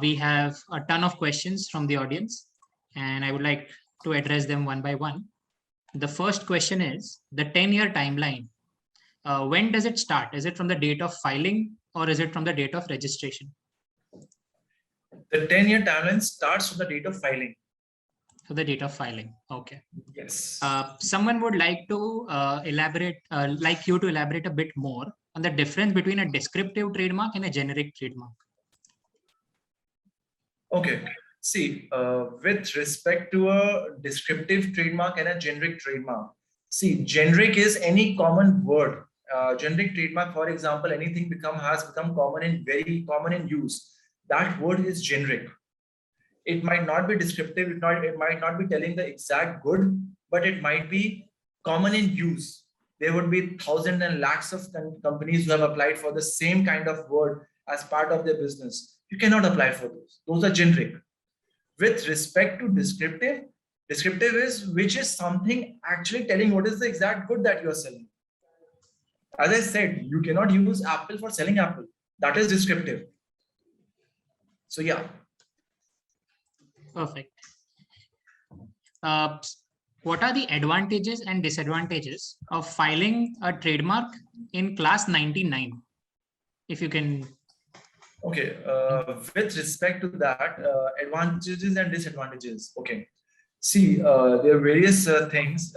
We have a ton of questions from the audience, and I would like to address them one by one. The first question is the 10-year timeline. When does it start? Is it from the date of filing or is it from the date of registration? The 10-year timeline starts from the date of filing. So the date of filing. Okay. Yes. Someone would like to elaborate a bit more on the difference between a descriptive trademark and a generic trademark. Okay. See, with respect to a descriptive trademark and a generic trademark, see, generic is any common word. Generic trademark, for example, anything has become very common in use. That word is generic. It might not be descriptive. It might not be telling the exact good, but it might be common in use. There would be thousands and lakhs of companies who have applied for the same kind of word as part of their business. You cannot apply for those. Those are generic. With respect to descriptive is which is something actually telling what is the exact good that you are selling. As I said, you cannot use Apple for selling Apple. That is descriptive. So yeah. Perfect. What are the advantages and disadvantages of filing a trademark in class 99? If you can. Okay, with respect to that, advantages and disadvantages. Okay, see, there are various things.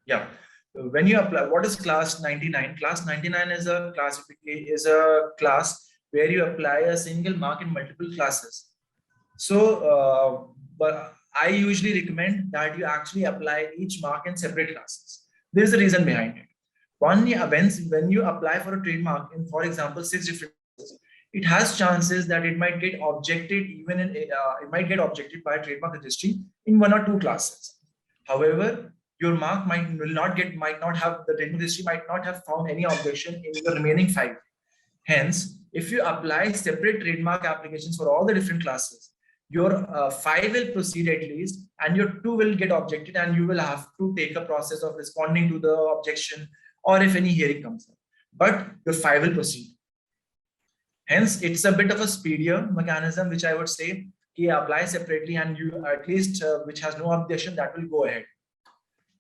Yeah, when you apply, what is class 99? Class 99 is a class where you apply a single mark in multiple classes. So, but I usually recommend that you actually apply each mark in separate classes. There is a reason behind it. When you apply for a trademark in, for example, 6 different classes, it has chances that it might get objected by a trademark registry in 1 or 2 classes. However, your mark the trademark registry might not have found any objection in the remaining 5. Hence, if you apply separate trademark applications for all the different classes, your 5 will proceed at least, and your 2 will get objected, and you will have to take a process of responding to the objection, or if any hearing comes up. But your 5 will proceed. Hence, it's a bit of a speedier mechanism, which I would say, apply separately, and you at least which has no objection, that will go ahead.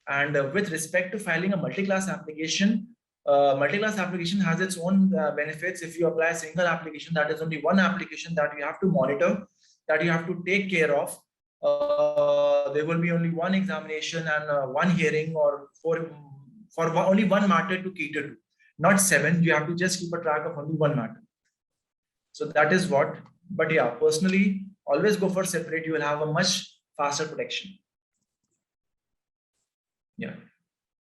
And with respect to filing a multi-class application has its own benefits. If you apply a single application, that is only one application that you have to monitor, that you have to take care of. There will be only one examination and one hearing, or for only one matter to cater to, not 7. You have to just keep a track of only one matter. So that is what. But yeah, personally, always go for separate. You will have a much faster protection. Yeah.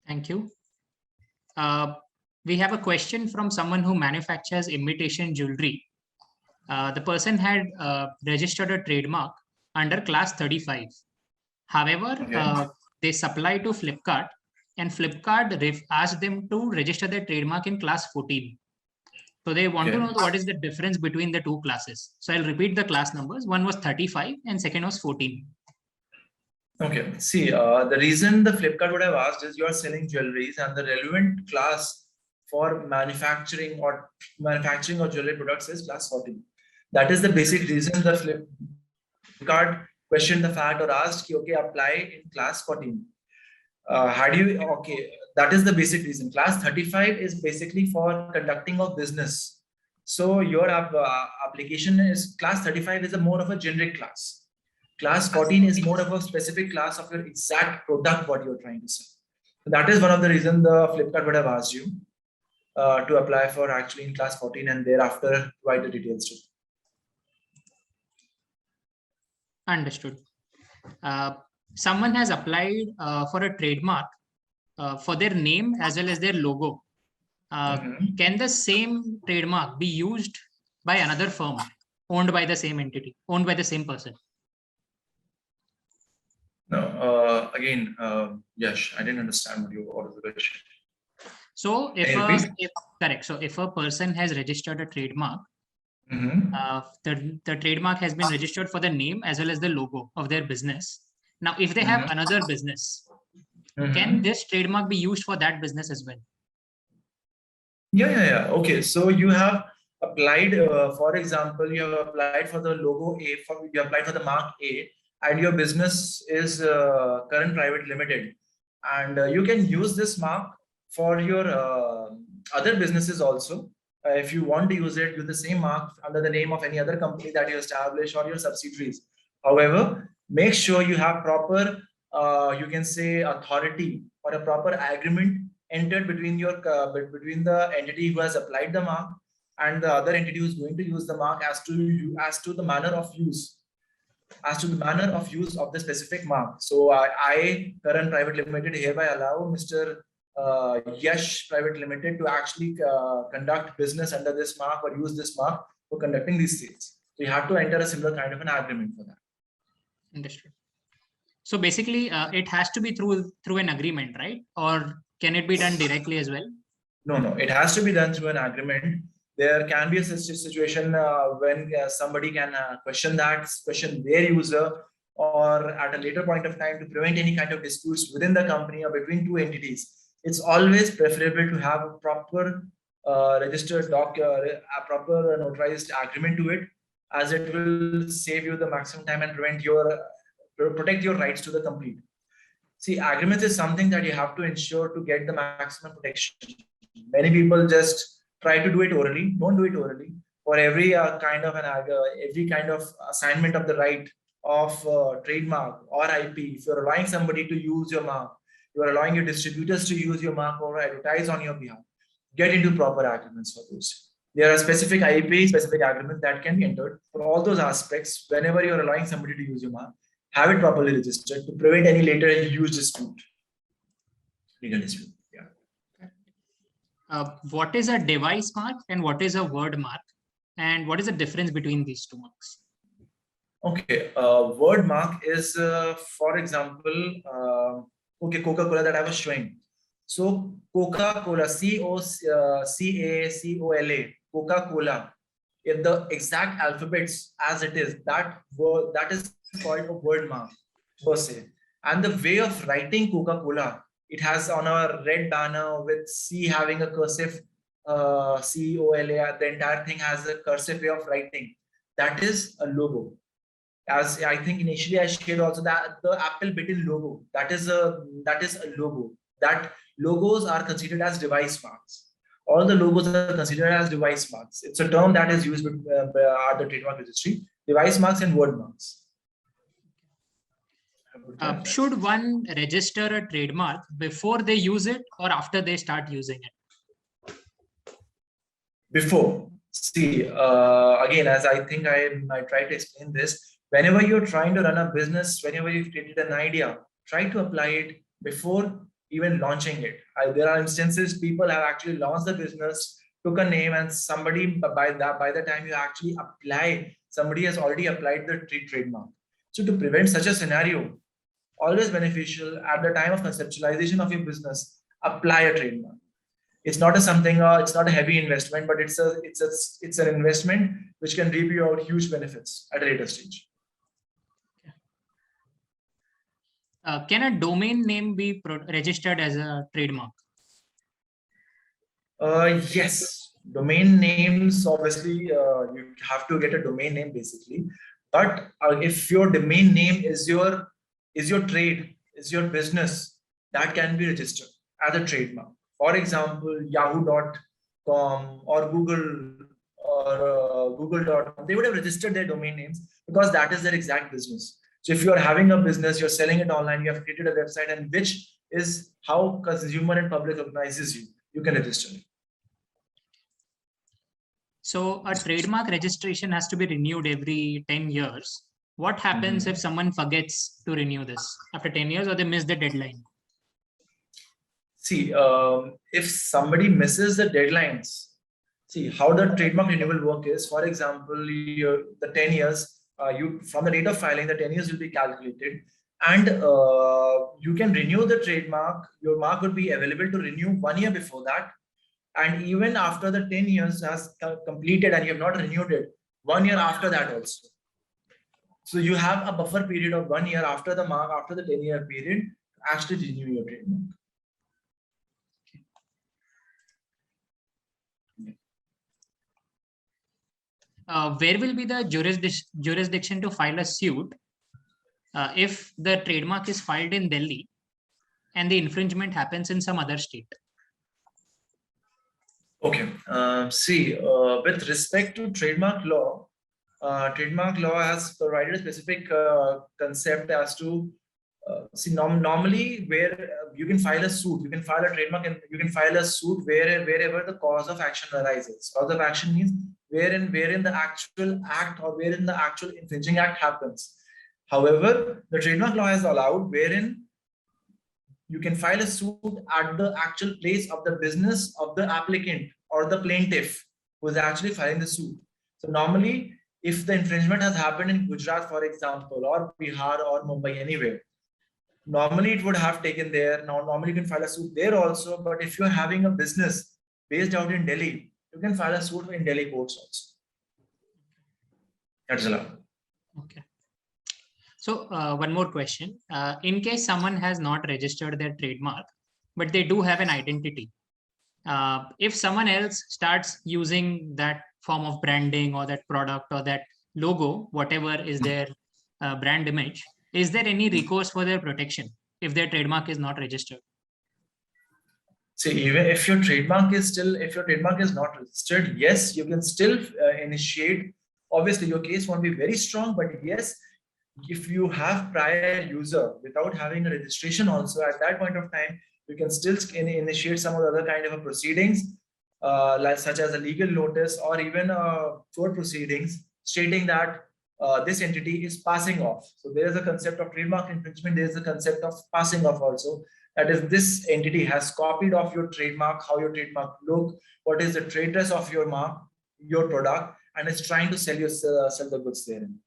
Thank you. We have a question from someone who manufactures imitation jewelry. The person had registered a trademark under class 35. However, Okay. they supplied to Flipkart, and Flipkart asked them to register their trademark in class 14. So they want to know what is the difference between the 2 classes. So I'll repeat the class numbers. One was 35 and second was 14. Okay. See, the reason the Flipkart would have asked is you are selling jewelries, and the relevant class for manufacturing or jewelry products is class 14. That is the basic reason the Flipkart questioned the fact or asked, okay, apply in class 14. That is the basic reason. Class 35 is basically for conducting of business. So your application is class 35 is more of a generic class. Class 14 is more of a specific class of your exact product what you're trying to sell. So that is one of the reasons the Flipkart would have asked you to apply for actually in class 14, and thereafter provide the details to. Understood. Someone has applied for a trademark for their name as well as their logo. Can the same trademark be used by another firm owned by the same entity, owned by the same person? No, again, Yash, I didn't understand what is the question. So if a person has registered a trademark, the trademark has been registered for the name as well as the logo of their business. Now, if they have another business, can this trademark be used for that business as well? Yeah. Okay, so you have applied, for example, you have applied for the logo A, you applied for the mark A, and your business is Current Private Limited, and you can use this mark for your other businesses also. If you want to use the same mark under the name of any other company that you establish or your subsidiaries. However, make sure you have proper, you can say, authority or a proper agreement entered between between the entity who has applied the mark and the other entity who is going to use the mark as to the manner of use of the specific mark. So I Current Private Limited, hereby allow Mr. Yash Private Limited to actually conduct business under this mark or use this mark for conducting these sales. So you have to enter a similar kind of an agreement for that. Understood. So basically, it has to be through an agreement, right? Or can it be done directly as well? No. It has to be done through an agreement. There can be a situation when somebody can question their user, or at a later point of time to prevent any kind of disputes within the company or between two entities. It's always preferable to have a proper registered a proper notarized agreement to it, as it will save you the maximum time and protect your rights to the complete. See, agreements is something that you have to ensure to get the maximum protection. Many people just try to do it orally. Don't do it orally. For every every kind of assignment of the right of trademark or IP, if you're allowing somebody to use your mark, you are allowing your distributors to use your mark or advertise on your behalf. Get into proper agreements for those. There are specific IP, specific agreements that can be entered for all those aspects. Whenever you're allowing somebody to use your mark, have it properly registered to prevent any later use dispute. Legal dispute. What is a device mark and what is a word mark? And what is the difference between these two marks? Okay, word mark is, for example, okay, Coca-Cola that I was showing. So Coca-Cola, Coca-Cola, Coca-Cola, if the exact alphabets as it is, that is called a word mark per se. And the way of writing Coca-Cola, it has on a red banner with C having a cursive COLA. The entire thing has a cursive way of writing. That is a logo. As I think initially I shared also that the Apple bitten logo, that is a logo. That logos are considered as device marks. All the logos are considered as device marks. It's a term that is used at the trademark registry. Device marks and word marks. Should one register a trademark before they use it or after they start using it? Before. See, again, as I think I tried to explain this, whenever you're trying to run a business, whenever you've created an idea, try to apply it before even launching it. There are instances people have actually launched the business, took a name, and somebody by the time you actually apply, somebody has already applied the trademark. So to prevent such a scenario, always beneficial at the time of conceptualization of your business, apply a trademark. It's not it's not a heavy investment, but it's an investment which can reap you out huge benefits at a later stage. Can a domain name be registered as a trademark? Yes, domain names, obviously, you have to get a domain name basically. But if your domain name is your trade, is your business, that can be registered as a trademark. For example, yahoo.com or Google or google.com, they would have registered their domain names because that is their exact business. So if you're having a business, you're selling it online, you have created a website, and which is how consumer and public recognizes you, you can register it. So a trademark registration has to be renewed every 10 years. What happens if someone forgets to renew this after 10 years or they miss the deadline? See, if somebody misses the deadlines, see how the trademark renewal work is. For example, the 10 years, from the date of filing, the 10 years will be calculated, and you can renew the trademark. Your mark would be available to renew 1 year before that, and even after the 10 years has completed and you have not renewed it, 1 year after that also. So you have a buffer period of 1 year after the 10-year period to actually renew your trademark. where will be the jurisdiction to file a suit if the trademark is filed in Delhi and the infringement happens in some other state? Okay. With respect to trademark law has provided a specific concept as to normally where you can file a suit, you can file a trademark, and you can file a suit wherever the cause of action arises. Cause of action means wherein the actual act or wherein the actual infringing act happens. However, the trademark law has allowed wherein you can file a suit at the actual place of the business of the applicant or the plaintiff who is actually filing the suit. So normally, if the infringement has happened in Gujarat, for example, or Bihar or Mumbai, anywhere, normally it would have taken there. Now, normally you can file a suit there also. But if you're having a business based out in Delhi, you can file a suit in Delhi courts also. That's allowed. Okay. So one more question. In case someone has not registered their trademark, but they do have an identity, if someone else starts using that form of branding or that product or that logo, whatever is their brand image, is there any recourse for their protection if their trademark is not registered? See, even if your trademark is not registered, yes, you can still initiate. Obviously, your case won't be very strong, but yes, if you have prior user without having a registration also, at that point of time, you can still initiate some of the other kind of proceedings, such as a legal notice or even court proceedings stating that this entity is passing off. So there is a concept of trademark infringement. There is a concept of passing off also. That is, this entity has copied off your trademark, how your trademark look, what is the trade dress of your mark, your product, and is trying to sell the goods therein.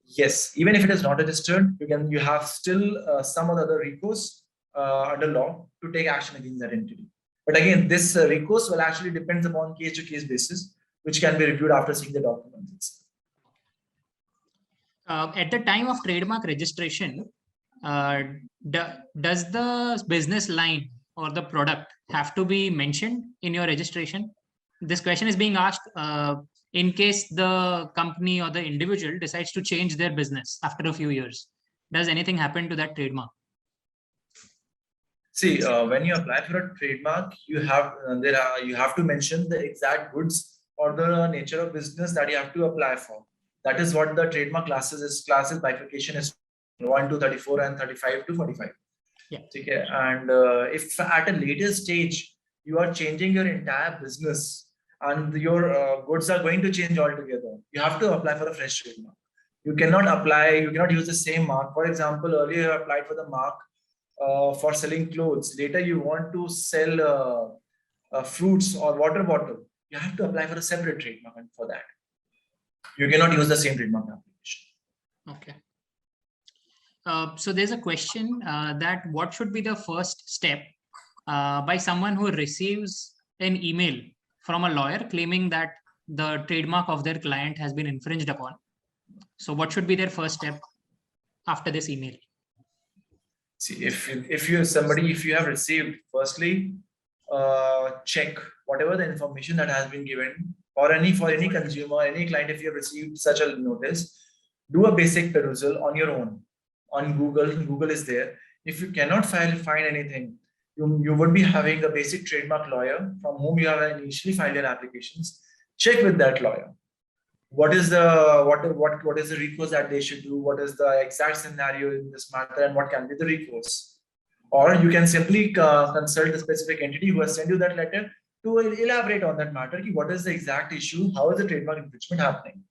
Yes, even if it is not registered, you have still some other recourse under law to take action against that entity. But again, this recourse will actually depends upon case-to-case basis, which can be reviewed after seeing the documents. At the time of trademark registration, does the business line or the product have to be mentioned in your registration? This question is being asked in case the company or the individual decides to change their business after a few years. Does anything happen to that trademark? See, when you apply for a trademark, you have to mention the exact goods or the nature of business that you have to apply for. That is what the trademark classes bifurcation is 1 to 34 and 35 to 45. Yeah. Okay. And if at a later stage you are changing your entire business and your goods are going to change altogether, you have to apply for a fresh trademark. You cannot use the same mark. For example, earlier you applied for the mark for selling clothes. Later you want to sell fruits or water bottle. You have to apply for a separate trademark for that. You cannot use the same trademark application. Okay. So there's a question that what should be the first step by someone who receives an email from a lawyer claiming that the trademark of their client has been infringed upon? So what should be their first step after this email? See, if you have received, firstly, check whatever the information that has been given for any consumer, any client. If you have received such a notice, do a basic perusal on your own on Google. Google is there. If you cannot find anything, you would be having a basic trademark lawyer from whom you have initially filed your applications. Check with that lawyer. What is the recourse that they should do? What is the exact scenario in this matter, and what can be the recourse? Or you can simply consult the specific entity who has sent you that letter to elaborate on that matter. What is the exact issue? How is the trademark infringement happening?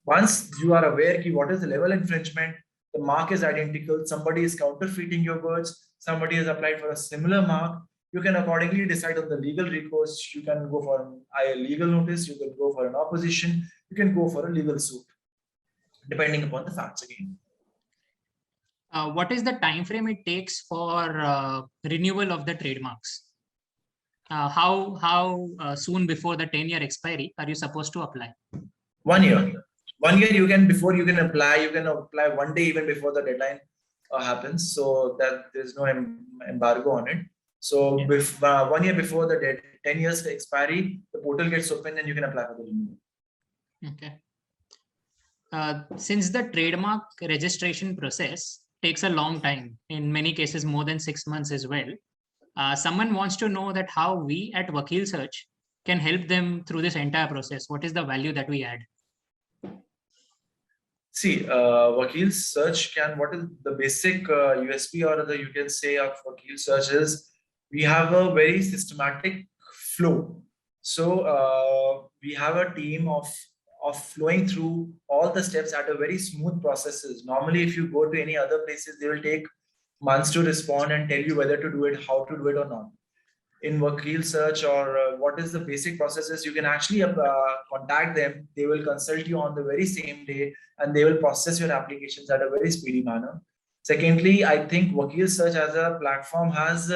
Once you are aware what is the level of infringement, the mark is identical, somebody is counterfeiting your goods, somebody has applied for a similar mark, you can accordingly decide on the legal recourse. You can go for a legal notice, you can go for an opposition, you can go for a legal suit, depending upon the facts again. What is the time frame it takes for renewal of the trademarks? How soon before the 10-year expiry are you supposed to apply? 1 year. 1 year you can apply 1 day even before the deadline happens, so that there's no embargo on it. So with 1 year before the 10 years expiry, the portal gets open and you can apply for the renewal. Okay. Since the trademark registration process takes a long time, in many cases more than 6 months as well, someone wants to know that how we at Vakil Search can help them through this entire process. What is the value that we add? See, Vakil Search what is the basic USP, or you can say of Vakil Search is we have a very systematic flow. So we have a team of flowing through all the steps at a very smooth processes. Normally, if you go to any other places, they will take months to respond and tell you whether to do it, how to do it or not. In Vakil Search, or what is the basic processes, you can actually contact them. They will consult you on the very same day, and they will process your applications at a very speedy manner. Secondly, I think Vakil Search as a platform has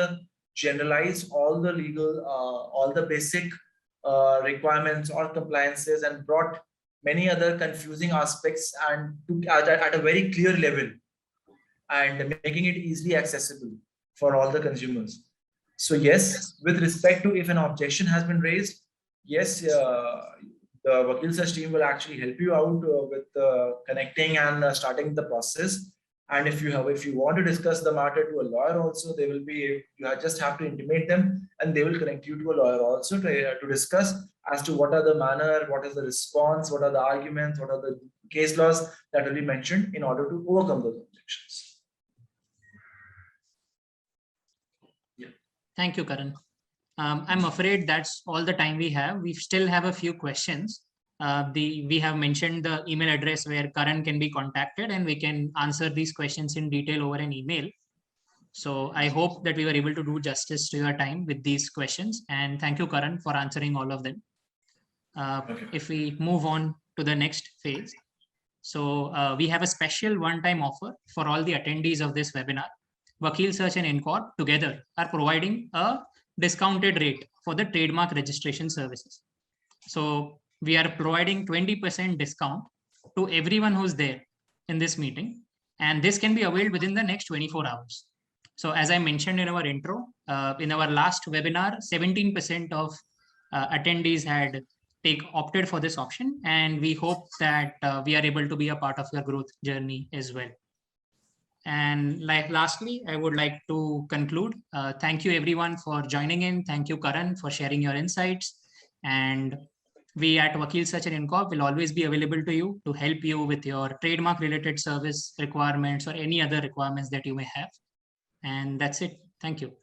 generalized all the legal, all the basic requirements or compliances, and brought many other confusing aspects and at a very clear level, and making it easily accessible for all the consumers. So yes, with respect to if an objection has been raised, yes, the Vakil Search team will actually help you out with connecting and starting the process. And if you want to discuss the matter to a lawyer also, they will be, just have to intimate them, and they will connect you to a lawyer also to discuss as to what are the manner, what is the response, what are the arguments, what are the case laws that will be mentioned in order to overcome those objections. Thank you, Karan. I'm afraid that's all the time we have. We still have a few questions. We have mentioned the email address where Karan can be contacted, and we can answer these questions in detail over an email. So I hope that we were able to do justice to your time with these questions. And thank you, Karan, for answering all of them. If we move on to the next phase. So we have a special one-time offer for all the attendees of this webinar. Vakil Search and Incorp together are providing a discounted rate for the trademark registration services. So we are providing 20% discount to everyone who's there in this meeting. And this can be availed within the next 24 hours. So as I mentioned in our intro, in our last webinar, 17% of attendees had opted for this option. And we hope that we are able to be a part of your growth journey as well. And lastly, I would like to conclude. Thank you everyone for joining in. Thank you, Karan, for sharing your insights. And we at Vakil Search and Incorp will always be available to you to help you with your trademark related service requirements or any other requirements that you may have. And that's it. Thank you.